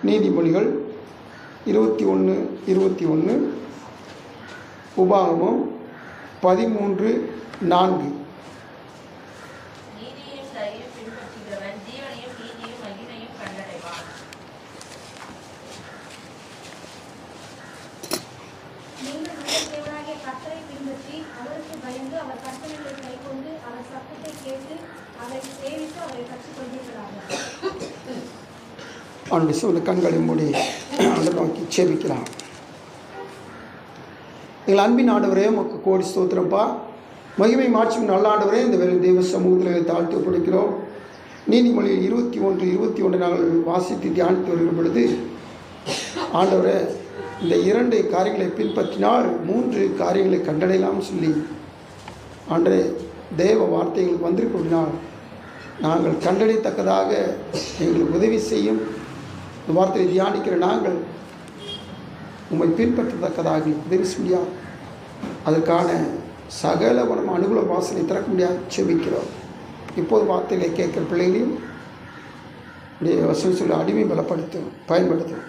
நீதிமொழிகள் 21:21, உபாகமம் 13:4. அவனுடைய சொல்ல கண்களை மூடி அவனை நோக்கி செபிக்கலாம். எங்கள் அன்பின் ஆண்டவரே, உமக்கு கோடி ஸ்தோத்திரப்பா. மகிமை மாட்சியும் நல்ல ஆண்டவரே, இந்த வேலை தெய்வ சமூகத்தில் தாழ்த்து ஒப்படைக்கிறோம். நீதிமொழியில் 21:21 நாங்கள் வாசித்து தியானித்து வருகிற பொழுது, ஆண்டவரே, இந்த 2 காரியங்களை பின்பற்றினால் 3 காரியங்களை கண்டடையலாம் சொல்லி ஆண்டவரே தேவ வார்த்தைகளுக்கு வந்திருக்கிறோம்னால் நாங்கள் கண்டடையத்தக்கதாக எங்களுக்கு உதவி செய்யும். இந்த வார்த்தையை தியானிக்கிற நாங்கள் உம்மை பின்பற்றத்தக்கதாக உதவி செய்ய, அதற்கான சகல குணம் அனுகூல வாசலை திறக்க முடியாது செபிக்கிறோம். இப்போது வார்த்தைகளை கேட்குற பிள்ளைகளையும் வசனம் சொல்ல அடிமை பலப்படுத்தும், பயன்படுத்தும்.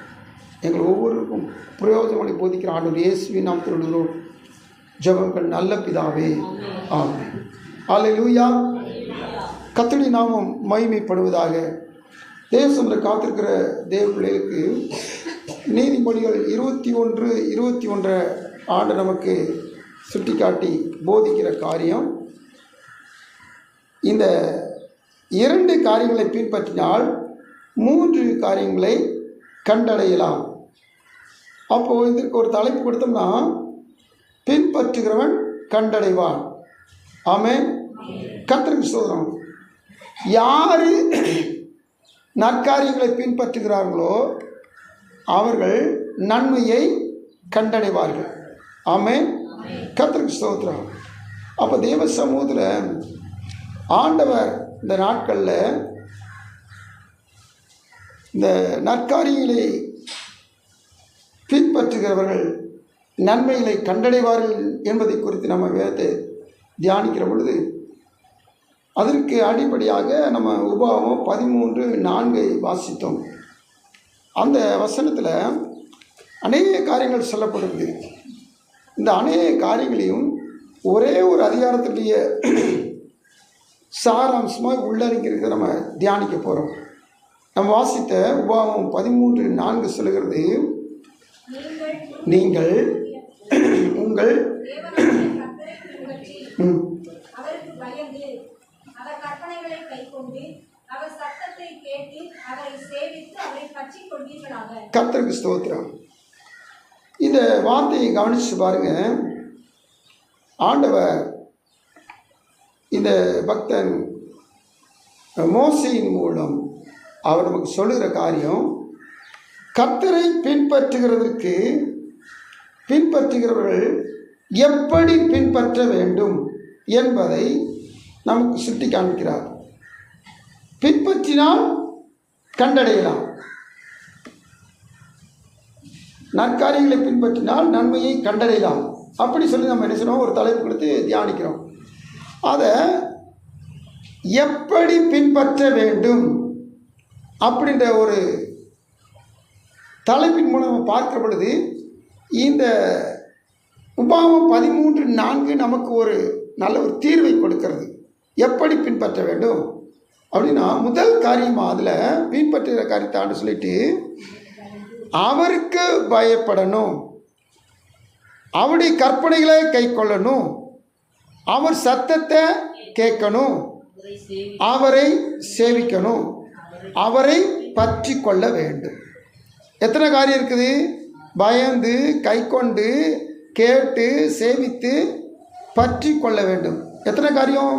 எங்கள் ஒவ்வொருவருக்கும் பிரயோஜனங்களை போதிக்கிற ஆண்டவர் இயேசுவின் நாமத்தில் விடுகிறோம் ஜெபங்கள் நல்ல பிதாவே, ஆமென். அல்லேலூயா. கர்த்தருடைய நாமம் மகிமைப்படுவதாக. தேவசமரை காத்திருக்கிற தேவ பிள்ளைகளுக்கு நீதிமொழிகள் 21:21 ஆண்டு நமக்கு சுட்டிக்காட்டி போதிக்கிற காரியம், இந்த 2 காரியங்களை பின்பற்றினால் 3 காரியங்களை கண்டடையலாம். அப்போது இதற்கு ஒரு தலைப்பு கொடுத்தோம்னா, பின்பற்றுகிறவன் கண்டடைவான். ஆமென். கர்த்தருக்கு ஸ்தோத்திரம். யார் நற்காரியங்களை பின்பற்றுகிறார்களோ அவர்கள் நன்மையை கண்டடைவார்கள். ஆமென். கர்த்தருக்கு ஸ்தோத்திரம். அப்போ தேவ சமூகத்தில் ஆண்டவர் இந்த நாட்களில் இந்த நற்காரியங்களை பின்பற்றுகிறவர்கள் நன்மைகளை கண்டடைவார்கள் என்பதை குறித்து நம்ம வேதத்தை தியானிக்கிற பொழுது அதற்கு அடிப்படையாக நம்ம உபாகமம் 13:4 வாசித்தோம். அந்த வசனத்தில் அநேக காரியங்கள் சொல்லப்படுது. இந்த அநேக காரியங்களையும் ஒரே ஒரு அதிகாரத்திலேயே சாராம்சமாக உள்ளடங்கியிருக்க நம்ம தியானிக்க போகிறோம். நம்ம வாசித்த உபாகமம் 13:4 சொல்லுகிறது, நீங்கள் உங்கள் கர்த்தருக்கு ஸ்தோத்திரம். இந்த வார்த்தையை கவனிச்சு பாருங்க. ஆண்டவர் இந்த பக்தன் மோசேயின் மூலம் அவர் நமக்கு சொல்லுகிற காரியம், கர்த்தரை பின்பற்றுகிறவர்கள் எப்படி பின்பற்ற வேண்டும் என்பதை நமக்கு சுட்டி காண்பிக்கிறார். பின்பற்றினால் கண்டடையலாம். நற்காரியங்களை பின்பற்றினால் நன்மையை கண்டடையலாம். அப்படி சொல்லி நம்ம என்ன செய்யணும், ஒரு தலைப்பு கொடுத்து தியானிக்கிறோம். அதை எப்படி பின்பற்ற வேண்டும் அப்படின்ற ஒரு தலைப்பின் மூலம் பார்க்கிற பொழுது இந்த உபாகமம் 13:4 நமக்கு ஒரு நல்ல ஒரு தீர்வை கொடுக்கிறது. எப்படி பின்பற்ற வேண்டும் அப்படின்னா, முதல் காரியமாக அதில் பின்பற்றுகிற காரியத்தை சொல்லிட்டு, அவருக்கு பயப்படணும், அவருடைய கற்பனைகளை கை கொள்ளணும், அவர் சத்தத்தை கேட்கணும், அவரை சேவிக்கணும், அவரை பற்றி கொள்ள வேண்டும். எத்தனை காரியம் இருக்குது? பயந்து, கை கொண்டு, கேட்டு, சேவித்து, பற்றி கொள்ள வேண்டும். எத்தனை காரியம்?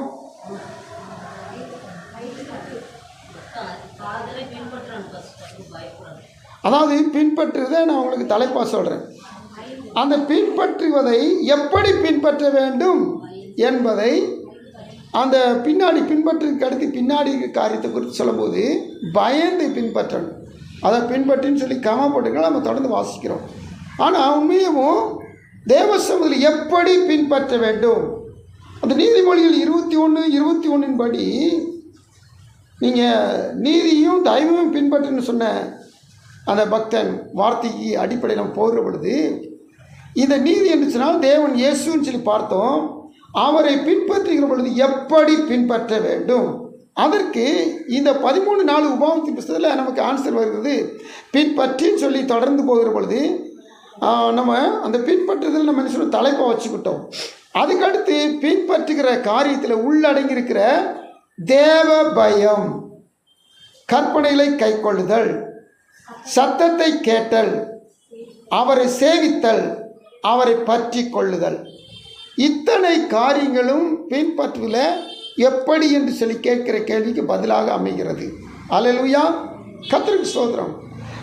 அதாவது பின்பற்றுவதை நான் உங்களுக்கு தலைப்பாக சொல்கிறேன். அந்த பின்பற்றுவதை எப்படி பின்பற்ற வேண்டும் என்பதை அந்த பின்பற்றுறதுக்கு அடுத்து பின்னாடி காரியத்தை குறித்து சொல்லும்போது பயந்து பின்பற்றணும். அதை பின்பற்றின்னு சொல்லி கமப்பட்டுக்கலாம் நம்ம தொடர்ந்து வாசிக்கிறோம். ஆனால் உண்மையும் தேவசமூகத்தில் எப்படி பின்பற்ற வேண்டும், அந்த நீதிமொழிகள் 21:21 படி நீங்கள் நீதியும் தயவும் பின்பற்றுன்னு சொன்ன அந்த பக்தன் வார்த்தைக்கு அடிப்படையில் நம்ம போகிற பொழுது இந்த நீதி என்று சொன்னால் தேவன் இயேசுன்னு சொல்லி பார்த்தோம். அவரை பின்பற்றுகிற பொழுது எப்படி பின்பற்ற வேண்டும், அதற்கு இந்த 13 உபாகமத்தின் புத்தகத்தில் நமக்கு ஆன்சர் வருகிறது. பின்பற்றின்னு சொல்லி தொடர்ந்து போகிற பொழுது நம்ம அந்த பின்பற்றுதல் நம்ம என்ன சொல்ல தலைப்பை வச்சுக்கிட்டோம். அதுக்கடுத்து பின்பற்றுகிற காரியத்தில் உள்ளடங்கியிருக்கிற தேவ பயம், கற்பனைகளை கைக்கொள்ளுதல், சத்தத்தை கேட்டல், அவரை சேவித்தல், அவரை பற்றி கொள்ளுதல், இத்தனை காரியங்களும் பின்பற்றுதல எப்படி என்று சொல்லி கேட்கிற கேள்விக்கு பதிலாக அமைகிறது. அல்லேலூயா, கர்த்தருக்கு ஸ்தோத்திரம்.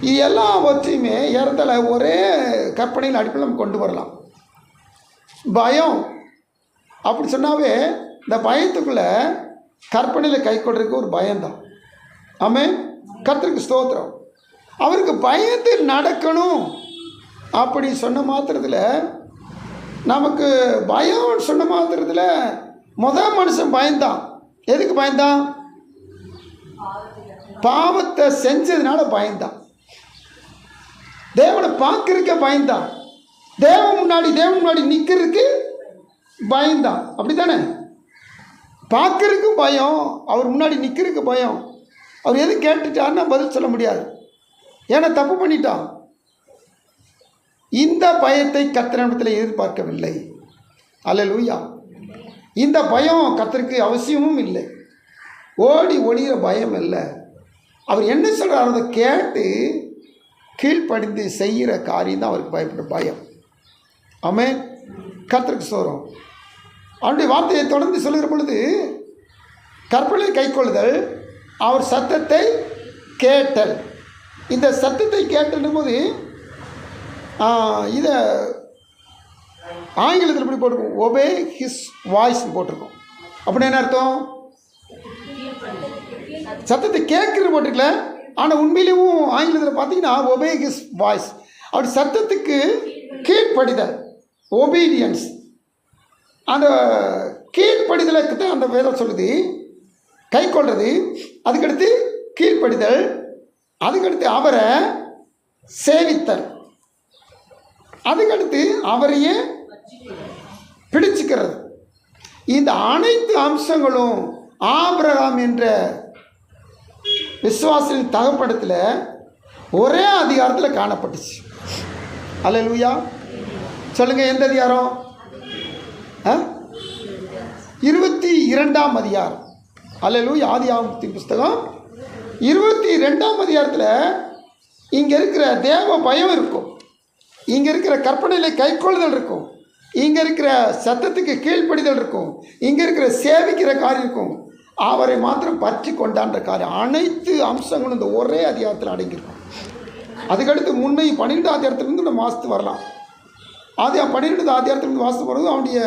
இது எல்லாவற்றையுமே ஏறத்தாழ ஒரே கற்பனையில் அடிப்படையில் நம்ம கொண்டு வரலாம். பயம் அப்படி சொன்னாவே இந்த பயத்துக்குள்ளே கற்பனையில் கை கொள்றதுக்கு ஒரு பயம்தான். ஆமென், கர்த்தருக்கு ஸ்தோத்திரம். அவருக்கு பயத்தில் நடக்கணும் அப்படி சொன்ன மாத்திரத்தில், நமக்கு பயம் சொன்ன மாத்திரத்தில் முதல் மனுஷன் பயந்தான். எதுக்கு பயந்தான்? பாவத்தை செஞ்சதுனால பயந்தான். தேவனை பார்க்கறதுக்க பயந்தான். தேவன் முன்னாடி நிற்கிறதுக்கு பயந்தான். அப்படி தானே? பார்க்கறதுக்கு பயம், அவர் முன்னாடி நிற்கிறதுக்கு பயம். அவர் எது கேட்டுட்டாருன்னா பதில் சொல்ல முடியாது, ஏன்னா தப்பு பண்ணிட்டான். இந்த பயத்தை கர்த்தரிடத்தில் எதிர்பார்க்கவில்லை. அல்லேலூயா. இந்த பயம் கர்த்தருக்கு அவசியமும் இல்லை. ஓடி ஒளிகிற பயம் இல்லை. அவர் என்ன சொல்கிறார் அதை கேட்டு கீழ்ப்படிந்து செய்கிற காரியம் தான் அவருக்கு பயப்பட்ட பயம். ஆமென், கர்த்தருக்கு ஸ்தோத்திரம். அவருடைய வார்த்தையை தொடர்ந்து சொல்லுகிற பொழுது கற்பனை கைக்கொள்ளுதல், அவர் சத்தத்தை கேட்டல். இந்த சத்தத்தை கேட்டலும் போது இதை ஆங்கிலத்தில் எப்படி போட்டிருக்கோம்? ஒபே ஹிஸ் வாய்ஸ் போட்டிருக்கோம். அப்படின்னு என்ன அர்த்தம்? சத்தத்தை கேட்குறது போட்டிருக்கல, ஆனால் உண்மையிலேயும் ஆங்கிலத்தில் பார்த்தீங்கன்னா ஒபே ஹிஸ் வாய்ஸ், அப்படி சத்தத்துக்கு கீழ்ப்படிதல், ஒபீடியன்ஸ். அந்த கீழ்ப்படிதலுக்கு தான் அந்த வேதம் சொல்லுது. கை கொள்வது, அதுக்கடுத்து கீழ்ப்படிதல், அதுக்கடுத்து அவரை சேவித்தல், அதுக்கடுத்து அவரையே பிடிச்சுக்கிறது. இந்த அனைத்து அம்சங்களும் ஆபிரகாம் என்ற விசுவாசின் தகப்படத்தில் ஒரே அதிகாரத்தில் காணப்பட்டுச்சு. அல்லேலூயா, சொல்லுங்கள், எந்த அதிகாரம்? 22ஆம் அதிகாரம். அல்லேலூயா, ஆதியாகமத்தின் புஸ்தகம் 22ஆம் அதிகாரத்தில் இங்கே இருக்கிற தேவ பயம் இருக்கும், இங்கே இருக்கிற கற்பனையில் கைக்கொள்ளுதல் இருக்கும், இங்கே இருக்கிற சத்தத்துக்கு கீழ்ப்படிதல் இருக்கும், இங்கே இருக்கிற சேவிக்கிற காரியம் இருக்கும், அவரை மாத்திரம் பற்றி கொண்டான்ற காரியம், அனைத்து அம்சங்களும் இந்த ஒரே அதிகாரத்தில் அடங்கியிருக்கும். அதுக்கடுத்து முன்னை 12ஆம் அதிகாரத்திலிருந்து நம்ம வாசித்து வரலாம். 12ஆம் அதிகாரத்திலிருந்து வாசித்து போகிறது அவனுடைய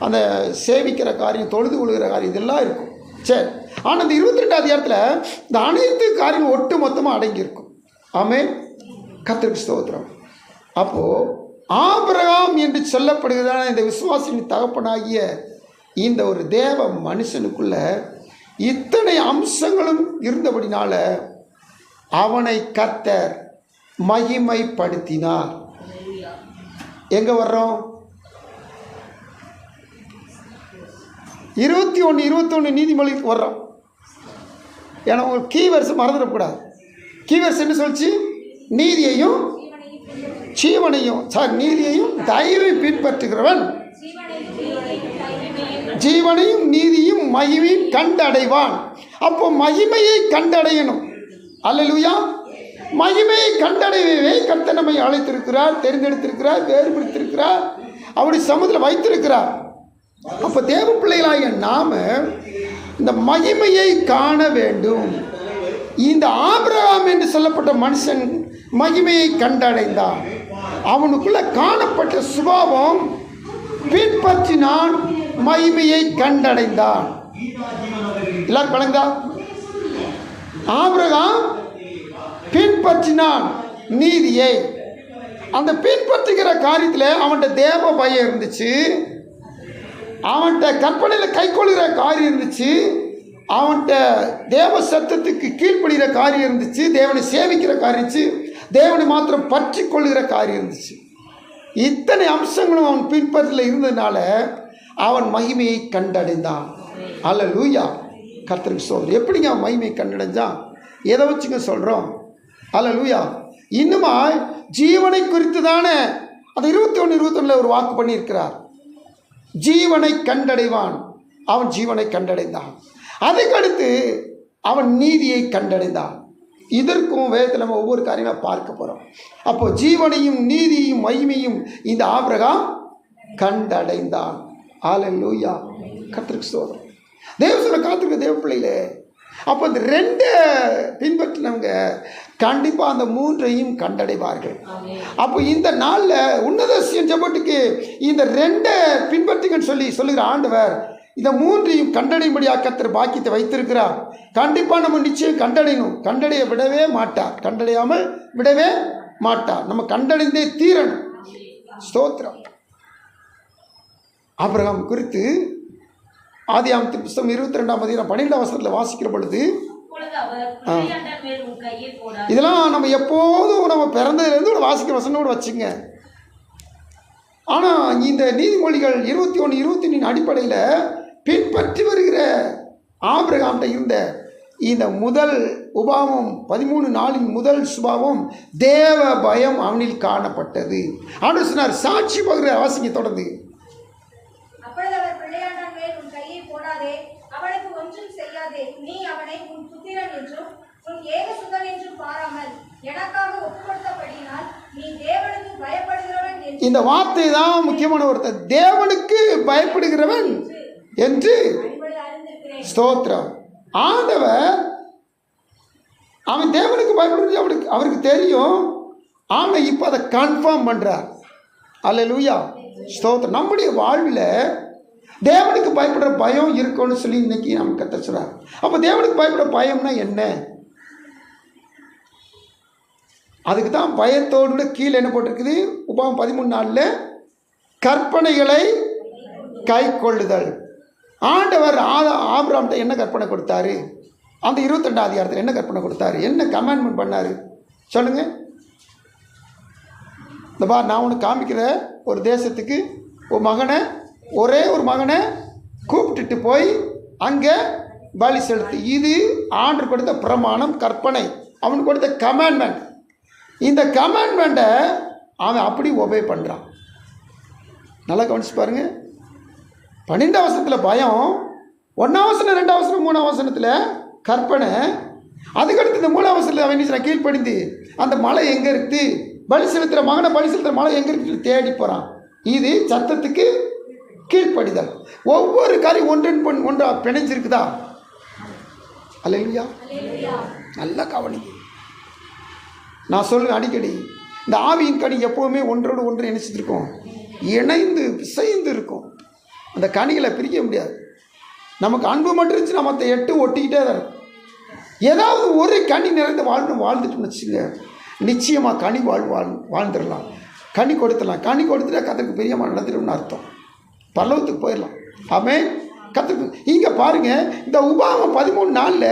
அந்த சேவிக்கிற காரியம், தொழுது கொள்கிற காரியம், இதெல்லாம் இருக்கும். சரி, ஆனால் இந்த 22ஆம் அதிகாரத்தில் இந்த அனைத்து காரியம் ஒட்டு மொத்தமாக அடங்கியிருக்கும். ஆமென், கர்த்தருக்கு ஸ்தோத்திரம். அப்போது ஆபிரகாம் என்று சொல்லப்படுகிறதான இந்த விசுவாசியின் தகப்பனாகிய இந்த ஒரு தேவ மனுஷனுக்குள்ள இத்தனை அம்சங்களும் இருந்தபடினால அவனை கர்த்தர் மகிமைப்படுத்தினார். எங்கே வர்றோம்? 21 நீதிமொழிக்கு வர்றோம். ஏன்னா உங்களுக்கு கீவர்ஸ் மறந்துடக்கூடாது. கீவர்ஸ் என்ன சொல்லிச்சு? நீதியையும் ஜீவனையும், நீதியையும் தயவையும் பின்பற்றுகிறவன் ஜீவனையும் நீதியும் மகிமையும் கண்டடைவான். அப்போ மகிமையை கண்டடையணும். அல்லேலூயா, மகிமையை கண்டடையவே கர்த்தர் நம்மை அழைத்திருக்கிறார், தெரிந்தெடுத்திருக்கிறார், வேறுபடுத்திருக்கிறார், அவருடைய சமூகத்தில் வைத்திருக்கிறார். அப்போ தேவ பிள்ளைகளாகிய நாம இந்த மகிமையை காண வேண்டும். இந்த ஆபிரகாம் என்று சொல்லப்பட்ட மனுஷன் மகிமையை கண்டடைந்தான். அவனுக்குள்ள காணப்பட்ட சுபாவம் பின்பற்றினான், மகிமையை கண்டடைந்தான். எல்லாரும் பழங்கா. ஆபிரகாம் பின்பற்றினான் நீதியை. அந்த பின்பற்றுகிற காரியத்தில் அவன்கிட்ட தேவ பயம் இருந்துச்சு, அவன்கிட்ட கற்பனையில் கைக்கொள்கிற காரியம் இருந்துச்சு, அவன்கிட்ட தேவ சத்தத்துக்கு கீழ்ப்படுகிற காரியம் இருந்துச்சு, தேவனை சேவிக்கிற காரியம் இருந்துச்சு, தேவனை மாத்திரம் பற்றி கொள்கிற காரியம் இருந்துச்சு. இத்தனை அம்சங்களும் அவன் பின்பற்றல இருந்ததுனால அவன் மகிமையை கண்டடைந்தான். அல்லேலூயா, கர்த்தருக்கு ஸ்தோத்திரம். எப்படிங்க அவன் மகிமையை கண்டடைஞ்சான்? எதை வச்சுங்க சொல்கிறோம்? அல்லேலூயா. இன்னுமா ஜீவனை குறித்து தானே அந்த 21:21 ஒரு வாக்கு பண்ணியிருக்கிறார். ஜீவனை கண்டடைவான். அவன் ஜீவனை கண்டடைந்தான். அதுக்கடுத்து அவன் நீதியை கண்டடைந்தான். இதற்கும் வேதத்தில் நம்ம ஒவ்வொரு காரியமாக பார்க்க போகிறோம். அப்போ ஜீவனையும் நீதியையும் மகிமையும் இந்த ஆபிரகாம் கண்டடைந்தான். அல்லேலூயா, கர்த்தருக்கு ஸ்தோத்திரம். தேவ சொல்ல காத்திருக்க தேவ பிள்ளைகளே, அப்போ இந்த 2 பின்பற்றினவங்க கண்டிப்பாக அந்த 3ஐயும் கண்டடைவார்கள். அப்போ இந்த நாளில் உன்னத ஜெபத்துக்கு இந்த 2 பின்பற்றுங்கன்னு சொல்லுகிற ஆண்டவர் இந்த 3ஐயும் கண்டடையும்படியாக கர்த்தர் பாக்கியத்தை வைத்திருக்கிறார். கண்டிப்பாக நம்ம நிச்சயம் கண்டடையணும். கண்டடைய விடவே மாட்டார். கண்டடையாமல் விடவே மாட்டார். நம்ம கண்டடைந்தே தீரணும். ஸ்தோத்திரம். ஆபிரகாம் குறித்து ஆதியாகமத்தின் புத்தகம் 22ஆம் அதிகாரம் 12ஆம் வசனத்தில் வாசிக்கிற பொழுது இதெல்லாம் நம்ம எப்போதும் நம்ம பிறந்ததுலேருந்து ஒரு வாசிக்கிற வசனோடு வச்சுங்க. ஆனால் இந்த நீதிமொழிகள் 21, 23 அடிப்படையில் பின்பற்றி வருகிற ஆபிரகாம்கிட்ட இருந்த இந்த முதல் உபாவம் 13:4 முதல் சுபாவம் தேவ பயம் அவனில் காணப்பட்டது. ஆண்டவர் சொன்னார், சாட்சி பகிர வாசிங்க தொடர்ந்து. இந்த வார்த்தை தான் முக்கியமான வார்த்தை. தேவனுக்கு பயப்படுகிறவன் என்று. ஸ்தோத்திரம். ஆண்டவர் அவன் தேவனுக்கு பயப்படுறது அவருக்கு தெரியும். ஆனால் இப்போ அதை கன்ஃபார்ம் பண்ணுறார். அல்லேலூயா, ஸ்தோத்திரம். நம்முடைய வாழ்வில் தேவனுக்கு பயப்படுற பயம் இருக்கும்னு சொல்லி இன்னைக்கு நம்ம கர்த்தர் சொல்றார். அப்போ தேவனுக்கு பயப்படுற பயம்னா என்ன? அதுக்கு தான் பயத்தோடு கீழே என்ன போட்டிருக்குது? உபாகம் 13:4 கற்பனைகளை கை கொள்ளுதல். ஆண்டவர் ஆபிரகாம்கிட்ட என்ன கற்பனை கொடுத்தாரு? அந்த 22ஆம் அதிகாரத்தில் என்ன கற்பனை கொடுத்தாரு? என்ன கமாண்ட்மெண்ட் பண்ணார் சொல்லுங்க. இந்த பார், நான் உனக்கு காமிக்கிற ஒரு தேசத்துக்கு ஒரே ஒரு மகனை கூப்பிட்டுட்டு போய் அங்கே பலி செலுத்து. இது ஆண்டவர் கொடுத்த பிரமாணம், கற்பனை, அவனுக்கு கொடுத்த கமாண்ட்மெண்ட். இந்த கமாண்ட்மெண்ட்டை அவன் அப்படி ஒபே பண்ணுறான். நல்லா கவனிச்சு பாருங்க. 12ஆம் வசனத்தில் பயம், 1ஆம் வசனம், 2ஆம் வசனம், 3ஆம் வசனத்தில் கற்பனை. அதுக்கடுத்து இந்த 3ஆம் வசனத்தில் அவன் என்ன கீழ்ப்படிந்து அந்த மலை எங்கே இருக்குது, பலி செலுத்துகிற மகனை பலி செலுத்துகிற மலை எங்கே இருக்குன்னு தேடி போகிறான். இது சத்தத்துக்கு கீழ்ப்படிதல். ஒவ்வொரு காரியம் ஒன்றா பிணைஞ்சிருக்குதா? அல்லேலூயா, நல்லா கவனிங்க. நான் சொல்லுவேன் அடிக்கடி, இந்த ஆவியின் கனி எப்போவுமே ஒன்றோடு ஒன்று இணைச்சிருக்கும், இணைந்து பிசைந்து இருக்கும். அந்த கனிகளை பிரிக்க முடியாது. நமக்கு அன்பு மட்டும் இருந்துச்சு, நம்ம மற்ற 8 ஒட்டிக்கிட்டே தான் இருக்கும். ஏதாவது ஒரு கனி நிறைந்த வாழ்ந்துட்டுன்னு வச்சுங்க, நிச்சயமாக கனி வாழ்ந்துடலாம், கனி கொடுத்துடலாம். கனி கொடுத்துட்டா கர்த்தருக்கு பிரியமாக நடத்திடும்னு அர்த்தம். பரலோகத்துக்கு போயிடலாம். ஆமென். கர்த்தருக்கு இங்கே பாருங்கள், இந்த உபாகம் 13:4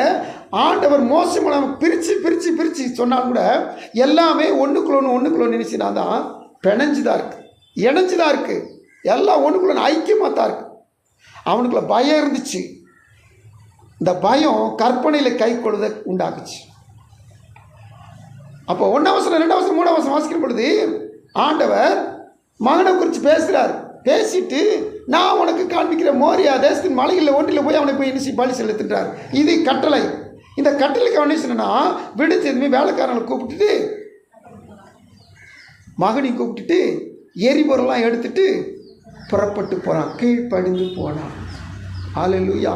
ஆண்டவர் மோசமாக பிரித்து சொன்னால் கூட எல்லாமே ஒன்றுக்குள்ள நினைச்சினா தான் பிணைஞ்சுதான் இருக்குது, இணைஞ்சுதான் இருக்குது, எல்லாம் ஒன்றுக்குள்ள ஐக்கியமாக தான் இருக்குது. அவனுக்குள்ள பயம் இருந்துச்சு. இந்த பயம் கற்பனையில் கை கொள்வதை உண்டாக்குச்சு. அப்போ 1ஆம் வசனம், 2ஆம் வசனம், 3ஆம் வசனம் வாசிக்கிற பொழுது ஆண்டவர் மகனை குறித்து பேசுகிறார். பேசிட்டு, நான் உனக்கு காண்பிக்கிற மோரியா தேசத்தின் மலைகளில் ஒன்றில் போய் அவனை போய் என்ன பலி செலுத்துன்றார். இது கட்டளை. இந்த கட்டளைக்கு அவன் சொன்னா விடுத்து எதுவுமே வேலைக்காரங்களை கூப்பிட்டுட்டு, மகனை கூப்பிட்டுட்டு எரிபொருள்லாம் எடுத்துட்டு புறப்பட்டு போகிறான், கீழ்ப்படிந்து போனான். அல்லேலூயா,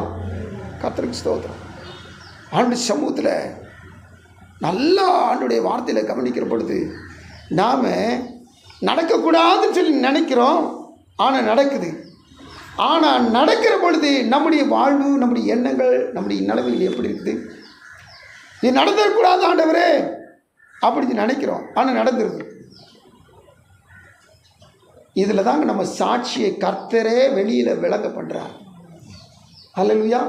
கர்த்தருக்கு ஸ்தோத்திரம். ஆண்டு சமூகத்தில் நல்லா ஆண்டுடைய வார்த்தையில் கவனிக்கிற பொழுது நாம் நடக்கக்கூடாதுன்னு சொல்லி நினைக்கிறோம், ஆனால் நடக்குது. ஆனால் நடக்கிற பொழுது நம்முடைய வாழ்வு, நம்முடைய எண்ணங்கள், நம்முடைய நிலைமைகள் எப்படி இருக்குது? இது நடந்துடக்கூடாது ஆண்டவரே அப்படின்னு நினைக்கிறோம், ஆனால் நடந்துருது. இதில் தாங்க நம்ம சாட்சியை கர்த்தரே வெளியில் விளங்க பண்ணுறார். அல்லேலூயா.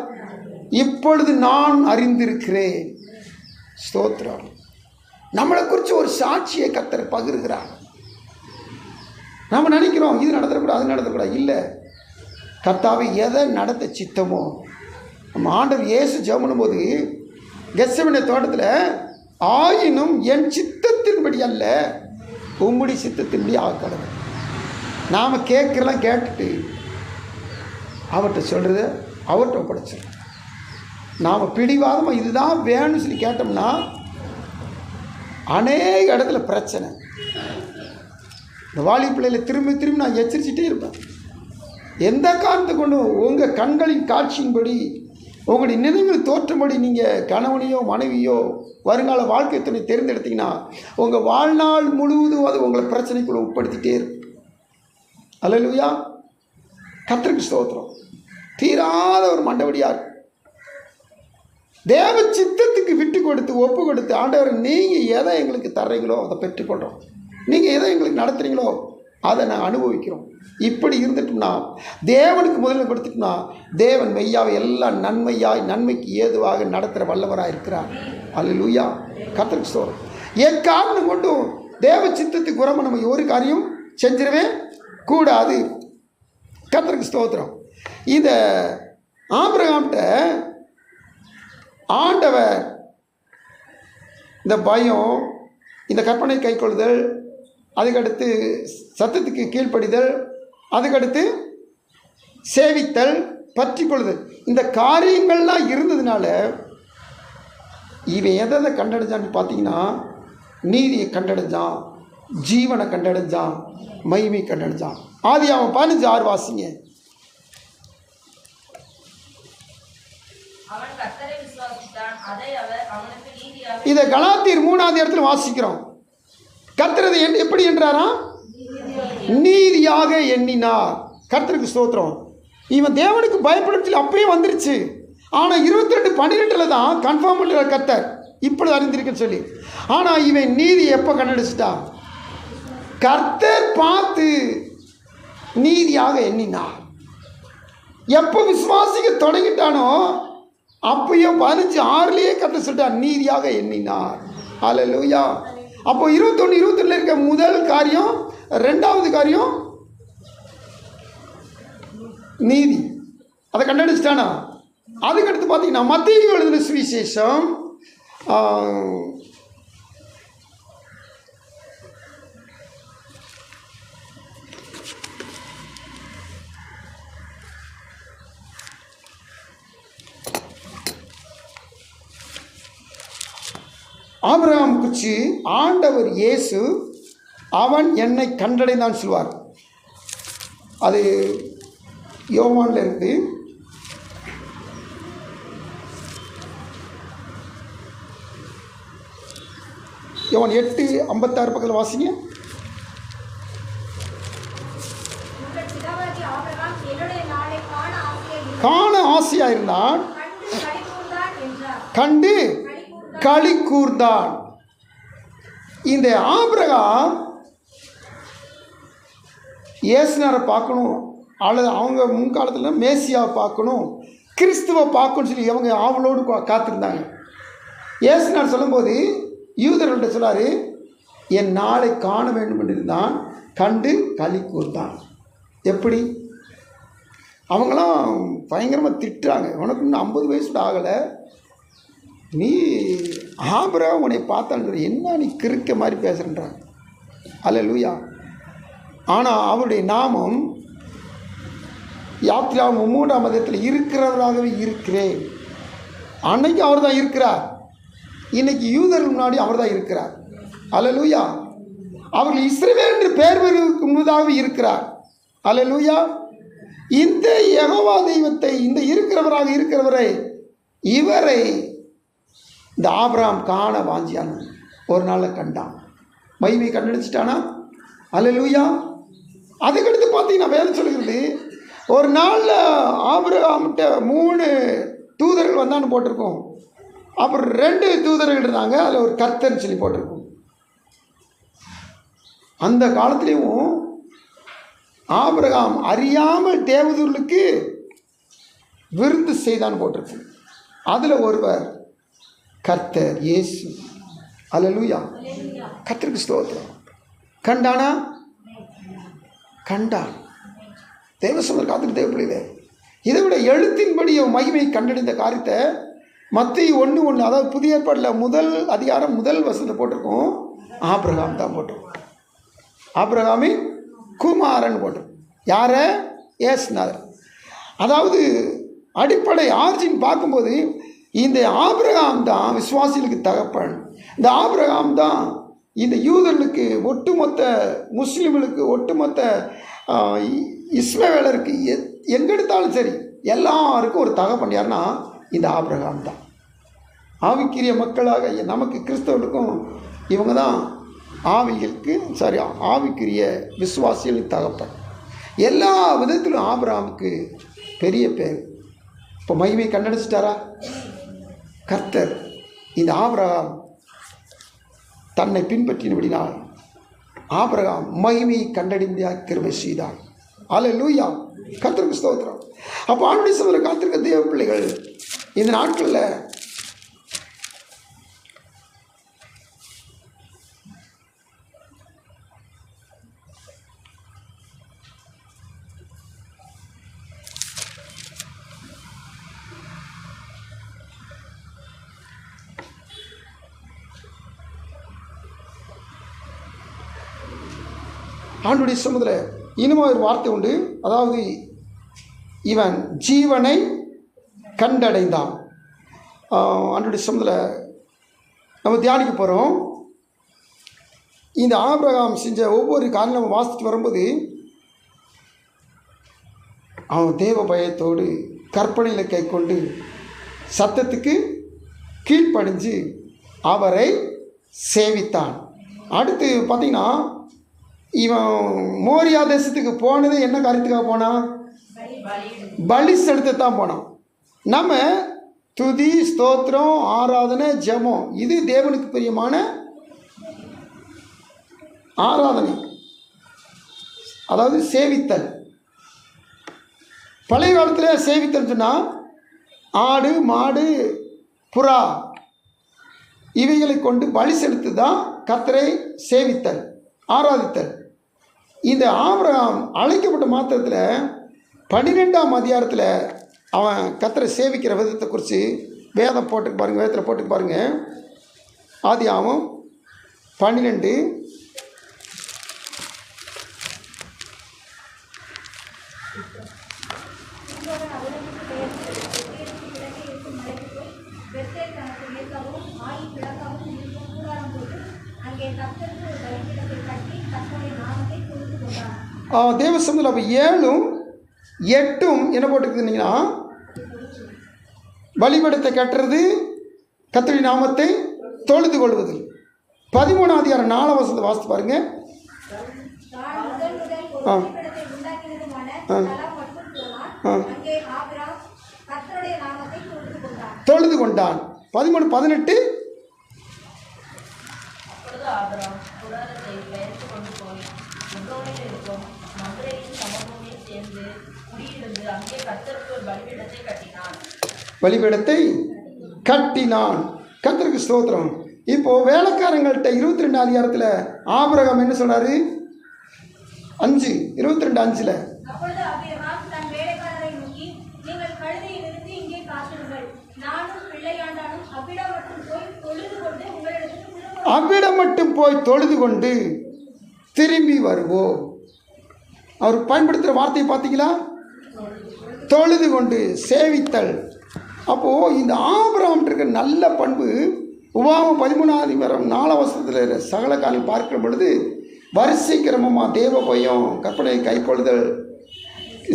இப்பொழுது நான் அறிந்திருக்கிறேன். ஸ்தோத்திரம். நம்மளை குறித்து ஒரு சாட்சியை கர்த்தர் பகிர்கிறார். நம்ம நினைக்கிறோம் இது நடத்தக்கூடாது அது நடத்தக்கூடாது. இல்லை, கர்த்தாவை எதை நடத்த சித்தமோ நம்ம ஆண்டவர் இயேசு ஜெபம் பண்ணும்போது கெத்செமனே தோட்டத்தில், ஆயினும் என் சித்தத்தின்படி அல்ல உம்முடைய சித்தத்தின்படி ஆக்கணும். நாம் கேட்குறலாம் கேட்டுட்டு அவர்கிட்ட சொல்கிறத அவர்கிட்ட ஒப்படைச்சிடும். நாம் பிடிவாதமாக இதுதான் வேணும்னு சொல்லி கேட்டோம்னா அநேக இடத்துல பிரச்சனை. இந்த வாலி பிள்ளையில் திரும்பி திரும்பி நான் எச்சரிச்சுட்டே இருப்பேன். எந்த காரணத்தை கொண்டும் உங்கள் கண்களின் காட்சியின்படி உங்களுடைய நினைவில் தோற்றபடி நீங்கள் கணவனையோ மனைவியோ வருங்கால வாழ்க்கை துணை தேர்ந்தெடுத்தீங்கன்னா உங்கள் வாழ்நாள் முழுவதும் அது உங்களை பிரச்சனைக்குள்ள உட்படுத்திட்டே இருக்கும். அல்லேலூயா, கர்த்தருக்கு ஸ்தோத்திரம். தீராத ஒரு மண்டபடியார் தேவ சித்தத்துக்கு விட்டு கொடுத்து ஒப்பு கொடுத்து, ஆண்டவர் நீங்கள் எதை எங்களுக்கு தர்றீங்களோ அதை பெற்றுக்கொள்கிறோம், நீங்கள் எதை எங்களுக்கு நடத்துகிறீங்களோ அதை நான் அனுபவிக்கிறோம். இப்படி இருந்துட்டோம்னா, தேவனுக்கு முதல்ல கொடுத்துட்டோம்னா, தேவன் மெய்யாவை எல்லாம் நன்மைக்கு ஏதுவாக நடத்துகிற வல்லவராக இருக்கிறார். அல்லேலூயா, கர்த்தருக்கு ஸ்தோத்திரம். எக்காரணம் கொண்டும் தேவ சித்தத்துக்கு உரமாக நம்ம ஒரு காரியம் செஞ்சிடவே கூடாது. கர்த்தருக்கு ஸ்தோத்திரம். இந்த ஆபிரகாம்கிட்ட ஆண்டவர் இந்த பயம், இந்த கற்பனை கைக்கொள்ளுதல், அதுக்கடுத்து சத்தத்துக்கு கீழ்ப்படிதல், அதுக்கடுத்து சேவித்தல், பற்றி கொள்ளுதல், இந்த காரியங்கள்லாம் இருந்ததுனால இவன் எதை கண்டடைஞ்சான்னு பார்த்தீங்கன்னா, நீதியை கண்டடைஞ்சான், ஜீவனை கண்டடைஞ்சான், மகிமை கண்டடைஞ்சான். ஆதியாகமம் 15:6 வாசிங்க. இதை கலாத்தியர் 3ஆவது இடத்துல வாசிக்கிறோம். கர்த்தரதை எப்படி என்றாராம்? நீதியாக எண்ணினார். கர்த்தருக்கு ஸ்தோத்திரம். இவன் தேவனுக்கு பயப்படும் அப்பயே வந்துருச்சு. ஆனால் 22:12 தான் கன்ஃபார்ம் பண்ணுற கர்த்தர் இப்படி அறிந்திருக்குன்னு சொல்லி. ஆனால் இவன் நீதி எப்போ கண்டடிச்சிட்டான்? கர்த்தர் பார்த்து நீதியாக எண்ணினார். எப்போ விசுவாசிக்க தொடங்கிட்டானோ அப்பயோ 15:6 கர்த்தர் சொல்லிட்டார் நீதியாக எண்ணினார். அல்லேலூயா. அப்போ 21:22 இருக்க முதல் காரியம், ரெண்டாவது காரியம் நீதி, அதை கண்டடிச்சிட்டானா. அதுக்கடுத்து பார்த்தீங்கன்னா மத்தேயு எழுதின சுவிசேஷம் 5 ஆபிரகாம் குறித்து ஆண்டவர் இயேசு அவன் என்னை கண்டடைந்தான் சொல்வார். அது யோவான்ல இருந்து யோவான் 8:56 பக்கத்தில் வாசிங்க. காண ஆசையாக இருந்தான், கண்டு களி கூர்ந்தான். இந்த ஆபிரகாம் இயேசுநாரை பார்க்கணும், அல்லது அவங்க முன்காலத்தில் மேசியாவை பார்க்கணும், கிறிஸ்துவை பார்க்கணும்னு சொல்லி அவங்க ஆவலோடு காத்திருந்தாங்க. இயேசுநார் சொல்லும்போது யூதர்கள்ட்ட சொன்னார், என் நாளை காண வேண்டும் என்று இருந்தான், கண்டு களி கூர்ந்தான். எப்படி? அவங்களாம் பயங்கரமாக திட்டுறாங்க, உனக்கு இன்னும் 50 வயசு கூட ஆகலை, நீ ஆபிரகாம் உன்னை பார்த்தான்னு என்ன நீ கிறுக்க மாதிரி பேசுகிறன்றாங்க. அல்லேலூயா. ஆனால் அவருடைய நாமம் யாத்திராவும் 3ஆம் அதிகாரத்தில் இருக்கிறவராகவே இருக்கிறேன். அன்னைக்கு அவர் தான் இருக்கிறார், இன்னைக்கு யூதர்கள் முன்னாடி அவர் தான் இருக்கிறார். அல்லேலூயா. அவர்கள் இஸ்ரவேல் என்று பெயர் பெறுவதற்கு முன்னதாகவே இருக்கிறார். அல்லேலூயா. இந்த யெகோவா தெய்வத்தை, இந்த இருக்கிறவரை இவரை இந்த ஆபிரகாம் காண வாஞ்சியான். ஒரு நாளில் கண்டான், மகிமை கண்டடிச்சிட்டானா. அல்லேலூயா. அதுக்கடுத்து பார்த்தீங்கன்னா வேலை சொல்கிறது, ஒரு நாளில் ஆபிரகாம்கிட்ட 3 தூதர்கள் வந்தான்னு போட்டிருக்கோம். அப்புறம் 2 தூதர்கள் இருந்தாங்க, அதில் ஒரு கர்த்தர்னு சொல்லி போட்டிருக்கோம். அந்த காலத்துலேயும் ஆபிரகாம் அறியாமல் தேவதூர்களுக்கு விருந்து செய்தான்னு போட்டிருக்கு. அதில் ஒருவர் கர்த்தர் இயேசு. அல்லேலூயா. கர்த்தருக்கு ஸ்தோத்திரம். கண்டானா? கண்டான். தேவசமர் காத்துக்கு தேவைப்படல. இதை விட எழுத்தின்படி மகிமை கண்டடைந்த காரியத்தை மத்தேயு 1:1, அதாவது புதிய ஏற்பாட்டில் முதல் அதிகாரம் முதல் வசனத்தை போட்டிருக்கோம். ஆபிரகாம் தான் போட்டிருக்கோம். ஆபிரகாமின் குமாரன் போட்டிருக்கோம். யார? ஏசுநாதர். அதாவது அடிப்படை ஆர்ஜின் பார்க்கும்போது இந்த ஆபிரகாம் தான் விசுவாசிகளுக்கு தகப்பன். இந்த ஆபிரகாம் தான் இந்த யூதர்களுக்கு, ஒட்டுமொத்த முஸ்லீம்களுக்கு, ஒட்டுமொத்த இஸ்மவேலருக்கு, எங்கெடுத்தாலும் சரி எல்லாருக்கும் ஒரு தகப்பன். யாருன்னா இந்த ஆபிரகாம் தான். ஆவிக்குரிய மக்களாக நமக்கு கிறிஸ்தவர்களுக்கும் இவங்க தான் ஆவிக்குரிய விசுவாசிகளின் தகப்பன். எல்லா விதத்திலும் ஆபிரகாமுக்கு பெரிய பேர். இப்போ மகிமை கண்டடிச்சிட்டாரா கர்த்தர்? இந்த ஆபிரகாம் தன்னை பின்பற்றினபடினால் ஆபிரகாம் மகிமையை கண்டடைந்த கிருபை செய்தார். அல்லேலூயா. கர்த்தருக்கு ஸ்தோத்திரம். அப்போ ஆண்டுடைய சமூக காத்திருக்க தேவ பிள்ளைகள் இந்த நாட்களில் ஆண்டுடைய சமுதிர இனிமே ஒரு வார்த்தை உண்டு. அதாவது இவன் ஜீவனை கண்டடைந்தான். ஆண்டுடைய சமுதிர நம்ம தியானிக்க போகிறோம். இந்த ஆபிரகாம் செஞ்ச ஒவ்வொரு காரணம் நம்ம வாசித்து வரும்போது அவன் தேவ பயத்தோடு கற்பனையில் கை கொண்டு சத்தத்துக்கு கீழ்ப்படிஞ்சு அவரை சேவித்தான். அடுத்து பார்த்திங்கன்னா இவன் மோரியா தேசத்துக்கு போனது என்ன காரியத்துக்காக போனான்? பலி செலுத்தத்தான் போனான். நம்ம துதி, ஸ்தோத்திரம், ஆராதனை, ஜெபம், இது தேவனுக்கு பிரியமான ஆராதனை, அதாவது சேவித்தல். பழைய காலத்தில் சேவித்தல் சொன்னால் ஆடு, மாடு, புறா இவைகளை கொண்டு பலி செலுத்து தான் கர்த்தரை சேவித்தல், ஆராதித்தல். இந்த ஆபிரகாம் அழைக்கப்பட்ட மாத்திரத்தில் 12ஆம் அதிகாரத்தில் அவன் கர்த்தரை சேவிக்கிற விதத்தை குறித்து வேதம் போட்டுக்கு பாருங்கள், வேதத்தில் போட்டுக்கு பாருங்கள். ஆதியாகமம் 12 தேவசமத்தில். அப்போ 7ம் 8ம் என்ன போட்டுக்கிட்டீங்கன்னா பலிபீடத்தை கட்டுறது, கர்த்தருடைய நாமத்தை தொழுது கொள்வது. 13ஆம் அதிகாரம் 4ஆம் வசனத்தை வாசித்து பாருங்க. தொழுது கொண்டான். 13, 18 பலிபீடத்தை கட்டினான். கர்த்தருக்கு ஸ்தோத்திரம். இப்போ வேலைக்காரங்கள்ட்ட 22 அதிகாரத்தில் ஆபிரகாம் என்ன சொன்னாரு? 5:22 அவ்விடம் மட்டும் போய் தொழுது கொண்டு திரும்பி வருவோம். அவர் பயன்படுத்துகிற வார்த்தையை பார்த்தீங்களா? தொழுது கொண்டு, சேவித்தல். அப்போது இந்த ஆபிரகாம் இருக்க நல்ல பண்பு உபாகமம் 13ஆம் அதிகாரம் 4ஆம் வசனத்தில் சகல காலம் பார்க்கிற பொழுது வரிசை கிரமமாக தேவ பயம், கற்பனை கை கொள்ளுதல்,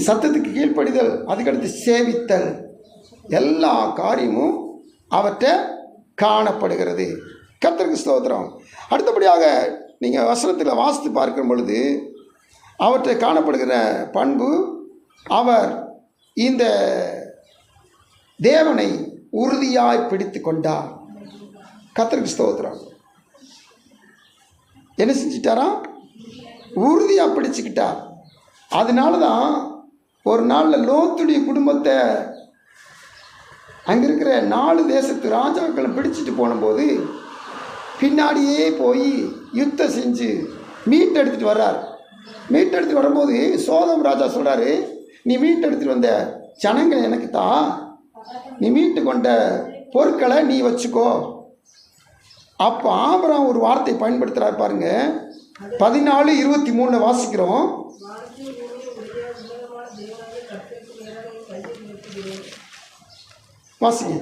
சத்தத்துக்கு கீழ்ப்படிதல், அதுக்கடுத்து சேவித்தல், எல்லா காரியமும் அவற்றை காணப்படுகிறது. கர்த்தருக்கு ஸ்தோத்திரம். அடுத்தபடியாக நீங்கள் வசனத்தில் வாசித்து பார்க்கும் பொழுது அவற்றை காணப்படுகிற பண்பு, அவர் இந்த தேவனை உறுதியாய் பிடித்து கொண்டார். கர்த்தருக்கு ஸ்தோத்திரம். என்ன செஞ்சிட்டாரா? உறுதியாக பிடிச்சிக்கிட்டார். அதனால தான் ஒரு நாளில் லோத்துடைய குடும்பத்தை அங்கே இருக்கிற 4 தேசத்து ராஜாக்களை பிடிச்சிட்டு போனபோது பின்னாடியே போய் யுத்தம் செஞ்சு மீட்டெடுத்துட்டு வர்றார். மீட்டெடுத்துட்டு வரும்போது சோதம் ராஜா சொல்கிறாரு, நீ மீட்டெடுத்துட்டு வந்த ஜனங்கள் எனக்கு தான், நீ மீட்டு கொண்ட பொருட்களை நீ வச்சுக்கோ. அப்போ ஆபிரகாம் ஒரு வார்த்தை பயன்படுத்துகிறார் பாருங்க. 14:23 வாசிக்கிறோம். வாசிங்க.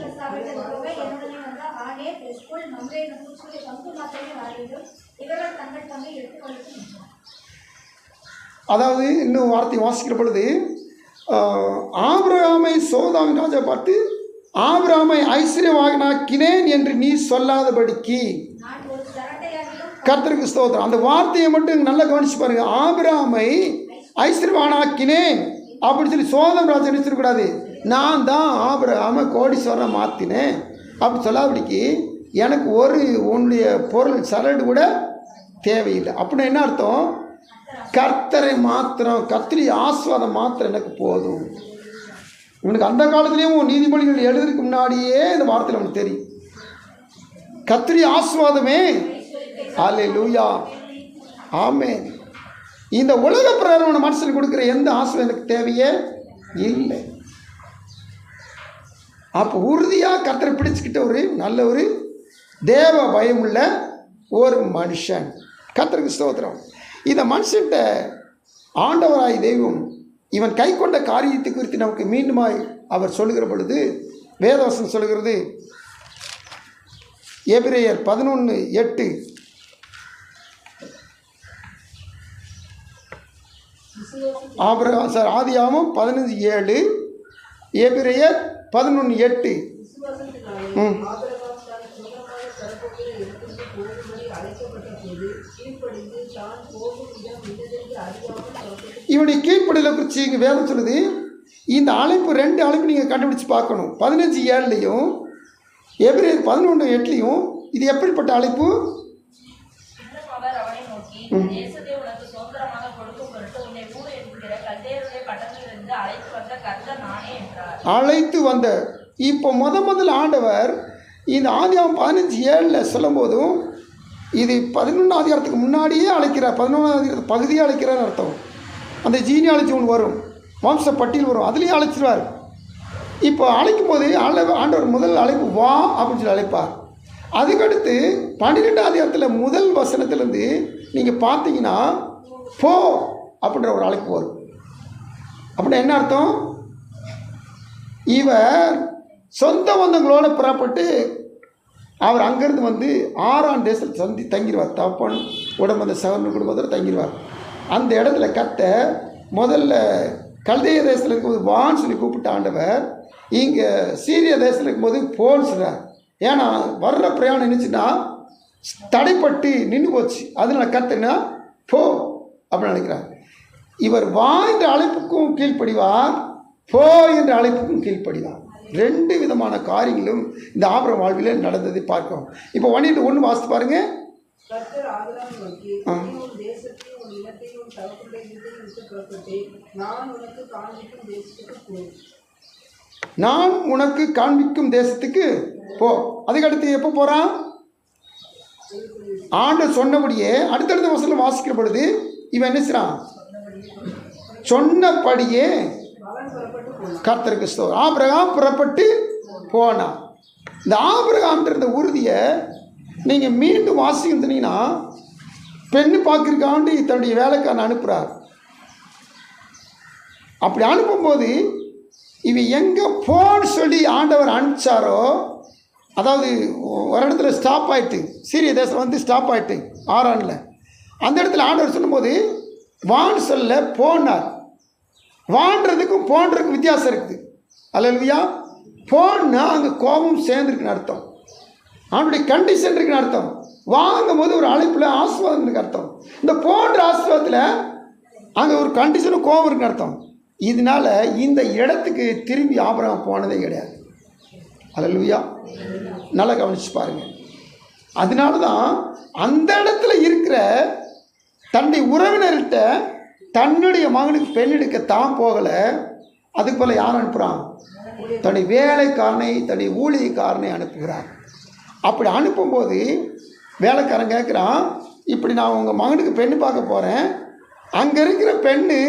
அதாவது இன்னும் வார்த்தை வாசிக்கிற பொழுது ஆபிரகாமை சோதோமின் ராஜா பார்த்து, ஆபிரகாமை ஐஸ்வர்யவானாக்கினேன் என்று நீ சொல்லாதபடிக்கு. கர்த்தருக்கு ஸ்தோத்திரம். அந்த வார்த்தையை மட்டும் நல்லா கவனிச்சு பாருங்க. ஆபிரகாமை ஐஸ்வர்யவானாக்கினேன் அப்படின்னு சொல்லி சோதோம் ராஜா நினைச்சிடக்கூடாது. நான் தான் ஆபிரகாமை கோடீஸ்வரனை மாற்றினேன் அப்படி சொல்லாதபடிக்கு எனக்கு உன்னுடைய பொருள் சரடு கூட தேவையில்லை. அப்படின்னா என்ன அர்த்தம்? கர்த்தரை மாத்திரம், கர்த்தரி ஆசீர்வாதம் மாத்திரம் எனக்கு போதும். இவனுக்கு அந்த காலத்திலேயும் நீதிமொழிகள் எழுதுறதுக்கு முன்னாடியே இந்த வார்த்தையில் அவனுக்கு தெரியும். கர்த்தரி ஆசீர்வாதமே. அல்லேலூயா, ஆமென். இந்த உலக பிரகாரமான மனுஷனுக்கு கொடுக்குற எந்த ஆசீர்வாதம் எனக்கு தேவையே இல்லை. அப்போ உறுதியாக கர்த்தரை பிடிச்சிக்கிட்ட நல்ல ஒரு தேவ பயமுள்ள ஒரு மனுஷன். கர்த்தருக்கு ஸ்தோத்திரம். இந்த மனுஷன்கிட்ட ஆண்டவராய் தெய்வம் இவன் கை கொண்ட காரியத்தை குறித்து நமக்கு மீண்டுமாய் அவர் சொல்லுகிற பொழுது வேதவசனம் சொல்லுகிறது. எபிரேயர் 11:8. ஆதியாகமம் 15:7, எபிரேயர் 11:8. இவனுடைய கீழ்ப்படிதலை குறித்து இங்கே வேதம் சொல்லுது. இந்த அழைப்பு 2 அழைப்பு நீங்கள் கண்டுபிடிச்சு பார்க்கணும். 15:7 எபிரேயர் 11:8 இது எப்படிப்பட்ட அழைப்பு? அழைத்து வந்த. இப்போ முதல் ஆண்டவர் இந்த ஆதியாகமம் 15:7 சொல்லும் போதும் இது 11ஆம் அதிகாரத்துக்கு முன்னாடியே அழைக்கிறார். 11ஆம் அதிகாரத்து பகுதியே அழைக்கிறான்னு அர்த்தம். அந்த ஜீனியாலஜி ஒன்று வரும், வம்ச பட்டியல் வரும், அதுலேயும் அழைச்சிருவார். இப்போ அழைக்கும் போது ஆண்டவர் முதல் அழைப்பு வா அப்படின்னு சொல்லி அழைப்பார். அதுக்கடுத்து 12ஆம் அதிகாரத்தில் முதல் வசனத்திலேருந்து நீங்கள் பார்த்தீங்கன்னா போ அப்படின்ற ஒரு அழைப்பு வரும். அப்படின்னா என்ன அர்த்தம்? இவர் சொந்த பந்தங்களோடு புறப்பட்டு அவர் அங்கேருந்து வந்து 6ஆம் தேசத்தில் தங்கிடுவார். தப்பன் உடம்பு அந்த சகோதரன் குடும்பத்தில் தங்கிடுவார். அந்த இடத்துல முதல்ல கல்தேய தேசத்தில் இருக்கும்போது வான்னு சொல்லி கூப்பிட்ட ஆண்டவர் இங்கே சீரிய தேசத்தில் இருக்கும்போது போன்னு சொல்கிறார். ஏன்னா வர்ற பிரயாணம் நினச்சின்னா தடைப்பட்டு நின்று போச்சு. அதனால் கத்தனா போ அப்படின்னு நினைக்கிறார். இவர் வா என்ற அழைப்புக்கும் கீழ்ப்படிவார், போ என்ற அழைப்புக்கும் கீழ்ப்படிவார். 2 விதமான காரியங்களும் இந்த ஆபிரகாம் வாழ்வில் நடந்ததை பார்க்கிறோம். இப்போ 1:1 வாசித்து பாருங்க. நான் உனக்கு காண்பிக்கும் தேசத்துக்கு போ. அதுக்கடுத்து எப்போ போகிறான்? ஆண்டவர் சொன்னபடியே அடுத்தடுத்த வசனம் வாசிக்கிற பொழுது இவன் என்ன செய்றான்? சொன்னபடியே கர்த்தருக்கு ஸ்தோத்திரம். ஆபிரகாம் புறப்பட்டு போனான். இந்த ஆபிரகாம்ன்ற உறுதியை நீங்கள் மீண்டும் வாசிக்கிட்டீங்கன்னா, பெண்ணு பார்க்கறதுக்காண்டி தன்னுடைய வேலைக்காரன் அனுப்புகிறார். அப்படி அனுப்பும்போது இவன் எங்கே போன்னு சொல்லி ஆண்டவர் அனுப்பிச்சாரோ, அதாவது ஒரு இடத்துல ஸ்டாப் ஆகிட்டு, சீரிய தேசம் வந்து ஸ்டாப் ஆகிட்டு ஆரானில், அந்த இடத்துல ஆண்டவர் சொல்லும்போது வான்னு சொல்ல போனார். வான்றதுக்கும் போன்றதுக்கும் வித்தியாசம் இருக்குது. அல்லேலூயா. போன்னா அங்கே கோபம் சேர்ந்துருக்குன்னு அர்த்தம், அவனுடைய கண்டிஷன் இருக்குன்னு அர்த்தம். வாங்கும் போது ஒரு அழைப்பில் ஆசீர்வாதம் இருக்கு அர்த்தம். இந்த போன்ற ஆசீர்வாதத்தில் அங்கே ஒரு கண்டிஷனும் கோபம் இருக்குன்னு அர்த்தம். இதனால இந்த இடத்துக்கு திரும்பி ஆபிரகாம் போனதே கிடையாது. அல்லேலூயா. நல்லா கவனிச்சு பாருங்க. அதனால தான் அந்த இடத்துல இருக்கிற தன்னுடைய உறவினர்கிட்ட தன்னுடைய மகனுக்கு பெண் எடுக்க தான் போகலை. அதுக்கு போல் யார் அனுப்புகிறான்? தன்னுடைய வேலைக்காரனை, தன்னுடைய ஊழியக்காரனை அனுப்புகிறார். அப்படி அனுப்பும்போது வேலைக்காரன் கேட்குறான், இப்படி நான் உங்கள் மகனுக்கு பெண்ணு பார்க்க போகிறேன், அங்கே இருக்கிற பெண்ணு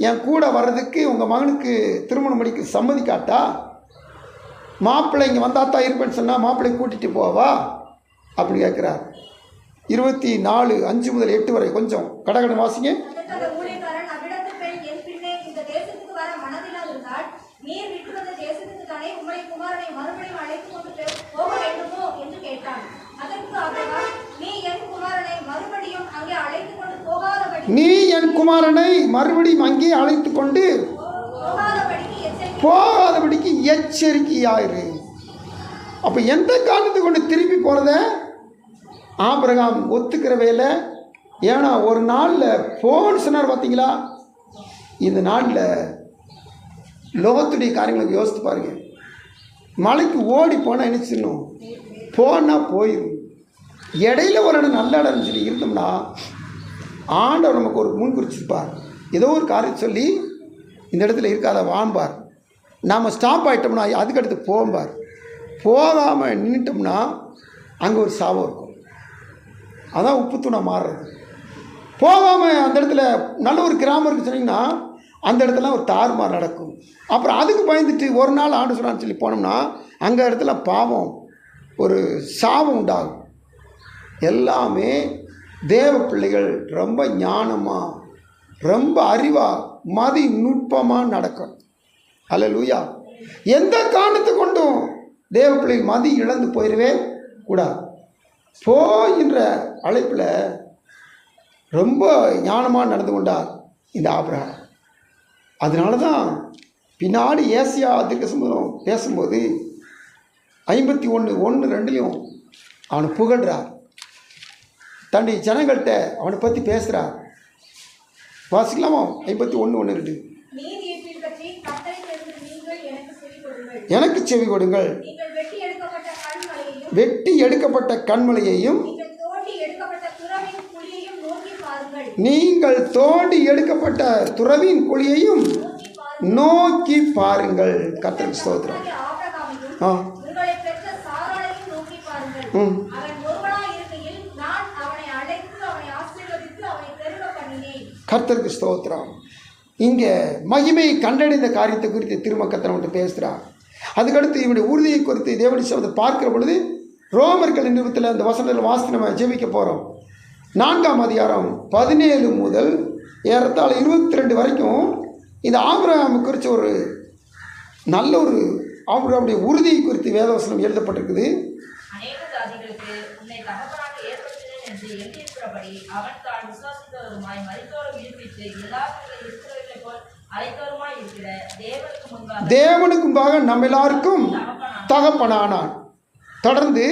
என் கூட வர்றதுக்கு உங்கள் மகனுக்கு திருமணம் முடிக்க சம்மதிக்காட்டா? மாப்பிள்ளை இங்கே வந்தால் தான் இருப்பேன்னு சொன்னால் மாப்பிள்ளை கூட்டிகிட்டு போவா அப்படி கேட்குறார். 24:5 முதல் 8 வரை கொஞ்சம் கடகடன் வாசிங்க. நீ என் குமாரனை மறுபடியும் அங்கே அழைத்து கொண்டு போகாதபடிக்கு எச்சரிக்கையாயிரு. அப்போ எந்த காரணத்தை கொண்டு திருப்பி போகிறத ஆபிரகாம் ஒத்துக்கிற வேலை. ஏன்னா ஒரு நாளில் போன்னு சொன்னார் பார்த்தீங்களா. இந்த நாளில் லோகத்துடைய காரியங்களுக்கு யோசித்து பாருங்க. மலைக்கு ஓடி போனால் என்ன செய்யணும்? போனால் போயிடும். இடையில ஒரு இடம் நல்ல இடம் சொல்லி இருந்தோம்னா ஆண்டவர் நமக்கு ஒரு முன் குறிச்சிருப்பார். ஏதோ ஒரு காரியம் சொல்லி இந்த இடத்துல இருக்காத வாம்பார். நாம் ஸ்டாப் ஆகிட்டோம்னா அதுக்கடுத்து போம்பார். போகாமல் நின்றுட்டோம்னா அங்கே ஒரு சாபம் இருக்கும். அதான் உப்பு தூணை மாறுறது. போகாமல் அந்த இடத்துல நல்ல ஒரு கிராமம் இருக்குது சொன்னீங்கன்னா அந்த இடத்துல ஒரு தாறுமாறு நடக்கும். அப்புறம் அதுக்கு பயந்துட்டு ஒரு நாள் ஆண்டு சொன்னான்னு சொல்லி போனோம்னா அங்கே இடத்துல பாவம் ஒரு சாபம் உண்டாகும். எல்லாமே தேவ பிள்ளைகள் ரொம்ப ஞானமாக ரொம்ப அறிவாக மதி நுட்பமாக நடக்கும். அல்லேலூயா. எந்த காரணத்தை கொண்டும் தேவ பிள்ளைகள் மதி இழந்து போயிடவே கூடாது. போகின்ற அழைப்பில் ரொம்ப ஞானமாக நடந்து கொண்டார் இந்த ஆபிரகாம். அதனால தான் பின்னாடி ஏசியா தீர்க்கதரிசனம் பேசும்போது 51:1-2 அவனை புகழ்கிறார். தன்னுடைய ஜனங்கள்கிட்ட அவனை பற்றி பேசுகிறார். வாசிக்கலாமா? 51:1-2. எனக்கு செவி கொடுங்கள். வெட்டி எடுக்கப்பட்ட கண்மலையையும் நீங்கள் தோண்டி எடுக்கப்பட்ட துறவின் குழியையும் நோக்கி பாருங்கள். கர்த்தருக்கு ஸ்தோத்திரம். கர்த்தருக்கு ஸ்தோத்திரம். இங்கே மகிமையை கண்டடைந்த காரியத்தை குறித்து திரும்ப கர்த்தர் பேசுகிறார். அதுக்கடுத்து இவனுடைய உறுதியை குறித்து தேவனுடைய சபத்தை பார்க்கிற பொழுது ரோமர்கள் நிறுவத்தில் அந்த வசனத்தில் வாசி நம்ம ஜெபிக்க போகிறோம். 4ஆம் அதிகாரம் 17 முதல் ஏறத்தாழ 22 வரைக்கும் இந்த ஆபிரகாமை குறித்து ஒரு நல்ல ஒரு ஆபிரகாமுடைய உறுதியை குறித்து வேதவசனம் எழுதப்பட்டிருக்குது. தேவனுக்கு முன்பாக நம்ம எல்லாருக்கும் தகப்பனானான். தொடர்ந்து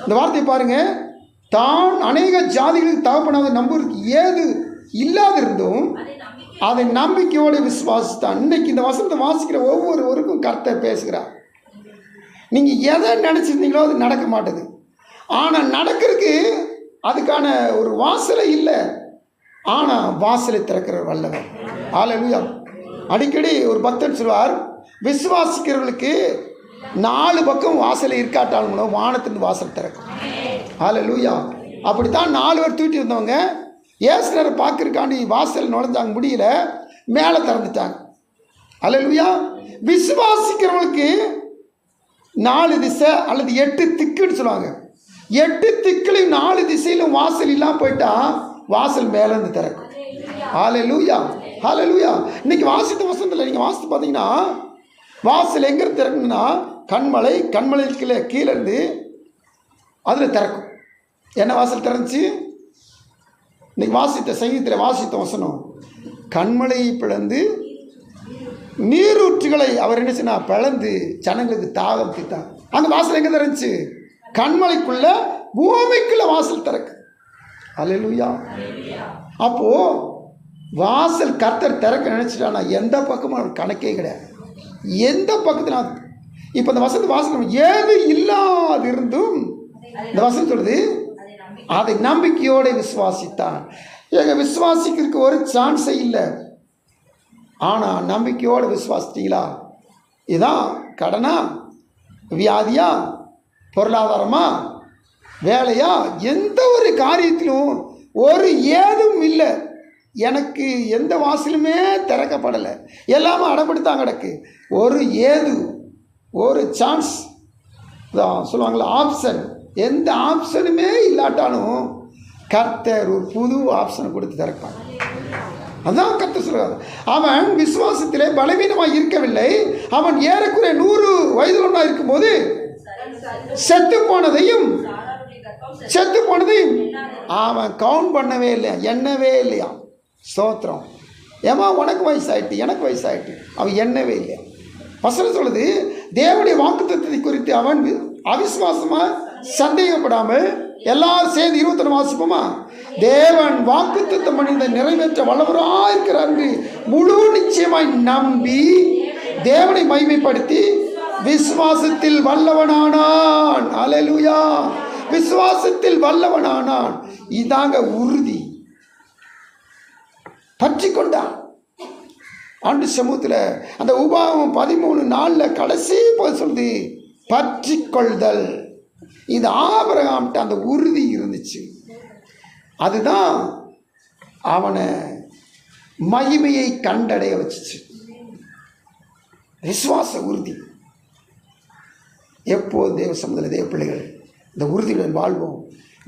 இந்த வார்த்தை பாருங்க. தான் அநேக ஜாதிகளுக்கு தகப்பனாவதை நம்புவதற்கு ஏது இல்லாதிருந்தும் அதை நம்பிக்கையோடு விசுவாசித்தான். இன்னைக்கு இந்த வசனத்தை வாசிக்கிற ஒவ்வொருவருக்கும் கர்த்தர் பேசுகிறார். நீங்கள் எதை நினச்சிருந்தீங்களோ அது நடக்க மாட்டேது. ஆனால் நடக்கிறதுக்கு அதுக்கான ஒரு வாசலை இல்லை. ஆனால் வாசலை திறக்கிற வல்லவர். ஹல்லேலூயா. அடிக்கடி ஒரு பக்தன் சொல்வார், விசுவாசிக்கிறவர்களுக்கு 4 பக்கம் வாசலை இருக்காட்டாலும் வானத்தின் வாசல் திறக்கும். ஹல்லேலூயா. அப்படித்தான் 4 பேர் தூக்கிட்டு வந்தவங்க இயேசுவை பார்க்கறதுக்காண்டி வாசல் நுழைஞ்சாங்க, முடியல, மேலே திறந்துட்டாங்க. ஹல்லேலூயா. விசுவாசிக்கிறவங்களுக்கு 4 திசை அல்லது 8 திக்குன்னு சொல்லுவாங்க. 8 திக்குலையும் 4 திசையிலும் வாசல் இல்லாமல் போயிட்டா வாசல் மேலேருந்து திறக்கும். ஹல்லேலூயா. ஹல்லேலூயா. இன்னைக்கு வாசித்த வசனத்தில் நீங்கள் வாசித்து பார்த்தீங்கன்னா வாசல் எங்கேருந்து திறக்கணும்னா கண்மலைக்கு கீழே இருந்து அதில் திறக்கும். என்ன வாசல் திறந்துச்சு? இன்னைக்கு வாசித்த சங்கீதத்தில் வாசித்த வசனம், கண்மலையை பிளந்து நீரூற்றுகளை அவர் என்ன செய்ய பிளந்து ஜனங்களுக்கு தாகம் தீர்த்தார். அந்த வாசல் எங்கே திறந்துச்சு? கண்மலைக்குள்ள பூமிக்குள்ள வாசல் திறக்கு. அல்லேலூயா. அப்போ வாசல் கர்த்தர் திறக்க நினைச்சிட்டானா எந்த பக்கமும் கணக்கே கிடையாது. எந்த பக்கத்தில் இப்போ இந்த வசனத்தை வாசனம் ஏது இல்லாதிருந்தும் இந்த வசனம் சொல்லுது அதை நம்பிக்கையோடு விசுவாசித்தான். எங்கள் விசுவாசிக்கிறதுக்கு ஒரு சான்ஸே இல்லை. ஆனால் நம்பிக்கையோடு விசுவாசித்தீங்களா இதான் கடனா, வியாதியா, பொருளாதாரமா, வேலையா, எந்த ஒரு காரியத்திலும் ஒரு ஏதும் இல்லை. எனக்கு எந்த வாசலுமே திறக்கப்படலை, எல்லாமே அடப்படுத்தான் கிடக்கு. ஒரு ஏது, ஒரு சான்ஸ் தான் சொல்லுவாங்களா, ஆப்ஷன், எந்த ஆப்ஷனுமே இல்லாட்டாலும் கர்த்தர் ஒரு புது ஆப்ஷனை கொடுத்து திறப்பார். அதான் கர்த்தர் சொல்றாரு. அவன் விசுவாசத்திலே பலவீனமாக இருக்கவில்லை. அவன் ஏறக்குறைய 100 வயதுள்ளவனாக இருக்கும்போது செத்து போனதையும் அவன் கவுண்ட் பண்ணவே இல்லையா, எண்ணவே இல்லையா. ஸ்தோத்திரம். ஏமா உனக்கு வயசாயிட்டு, எனக்கு வயசாயிட்டு, அவன் எண்ணவே இல்லையா. வசனம் சொல்லுது, தேவனுடைய வாக்குத்தத்தத்தை குறித்து அவன் அவிசுவாசமா சந்தேகப்படாமல், எல்லாரும் சேர்ந்து 21 வாசிப்போமா, தேவன் வாக்குத்தத்தம் பண்ணி நிறைவேற்ற வல்லவராக இருக்கிறார் என்று முழு நிச்சயமாய் நம்பி தேவனை மகிமைப்படுத்தி விசுவாசத்தில் வல்லவனானான். அல்லேலூயா. விசுவாசத்தில் வல்லவனானான். இதாங்க உறுதி. பற்றி கொண்டான் ஆண்டு சமூகத்தில். அந்த உபாகமம் 13:4 கடைசி போய் சொல்லுது, பற்றி கொள்தல். இந்த ஆபிரகாம்கிட்ட அந்த உறுதி இருந்துச்சு. அதுதான் அவனை மகிமையை கண்டடைய வச்சுச்சு. விசுவாச உறுதி. எப்போது தேவ சமூகத்தில் தேவ பிள்ளைகள் இந்த உறுதியுடன் வாழ்வோம்.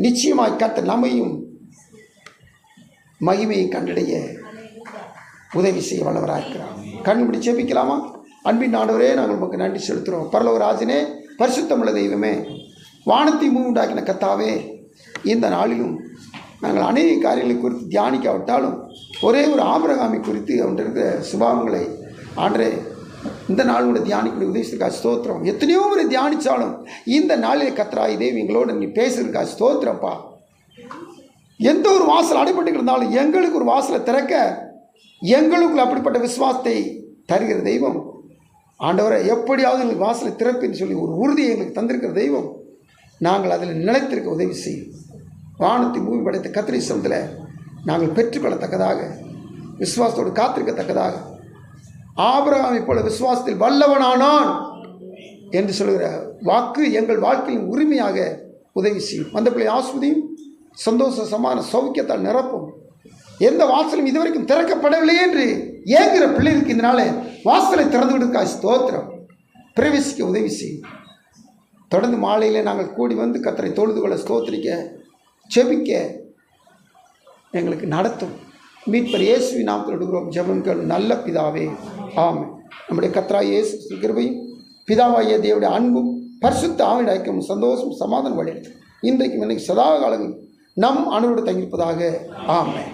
நிச்சயமாய் கர்த்தர் நம்மையும் மகிமையை கண்டடைய உதவி செய்ய வல்லவராக இருக்கிறார். கண்பிடி ஜெபிக்கலாமா? அன்பின் ஆண்டவரே, நாங்கள் உமக்கு நன்றி செலுத்துகிறோம். பரலோகராஜனே, பரிசுத்தமுள்ள தெய்வமே, வானத்தை உண்டாக்கின கர்த்தாவே, இந்த நாளிலும் நாங்கள் அநேக காரியங்களை குறித்து தியானிக்காவிட்டாலும் ஒரே ஒரு ஆபிரகாமை குறித்து அவன் இருக்கிற சுபாவங்களை ஆண்டரே இந்த நாளோட தியானிக்க உதவிச்சிருக்கா ஸ்தோத்திரம். எத்தனையோ முறை தியானித்தாலும் இந்த நாளில் கர்த்தராகிய தேவன் எங்களோட நீ பேசியிருக்கா ஸ்தோத்திரப்பா. எந்த ஒரு வாசல் அடைபட்டு இருந்தாலும் எங்களுக்கு ஒரு வாசலை திறக்க, எங்களுக்குள்ள அப்படிப்பட்ட விசுவாசத்தை தருகிற தெய்வம் ஆண்டவரை, எப்படியாவது எங்களுக்கு வாசலை திறப்புன்னு சொல்லி ஒரு உறுதியை எங்களுக்கு தந்திருக்கிற தெய்வம். நாங்கள் அதில் நிலைத்திருக்க உதவி செய்யும். வானத்தை பூமி படைத்த கர்த்தருடைய சமூகத்தில் நாங்கள் பெற்றுக்கொள்ளத்தக்கதாக, விசுவாசத்தோடு காத்திருக்கத்தக்கதாக, ஆபிரகாமை போல விசுவாசத்தில் வல்லவனானான் என்று சொல்கிற வாக்கு எங்கள் வாழ்க்கையின் உரிமையாக உதவி செய்யும். அந்த பிள்ளை ஆஸ்வதியும் சந்தோஷ சமான சௌக்கியத்தால் நிரப்பும். எந்த வாசலும் இதுவரைக்கும் திறக்கப்படவில்லையே என்று ஏங்குகிற பிள்ளைகளுக்கு இதனால வாசலை திறந்து விடுக்கா ஸ்தோத்திரம். பிரவேசிக்க உதவி செய்யும். தொடர்ந்து மாலையில் நாங்கள் கூடி வந்து கர்த்தரை தொழுது கொள்ள, ஸ்தோத்திரிக்க, செபிக்க எங்களுக்கு நடத்தும். மீட்பர் இயேசுவின் நாமத்தில் எடுக்கிறோம் ஜெபங்கள் நல்ல பிதாவே, ஆமென். நம்முடைய கர்த்தராகிய இயேசு கிருபையும் பிதாவாகிய தேவனுடைய அன்பும் பரிசுத்த ஆவியின் ஐக்கியமும் சந்தோஷம் சமாதானம் வழிநடத்தும் இன்றைக்கும் இன்னைக்கு சதா காலங்கள் நம் அனைவரோடு தங்கியிருப்பதாக. ஆமென்.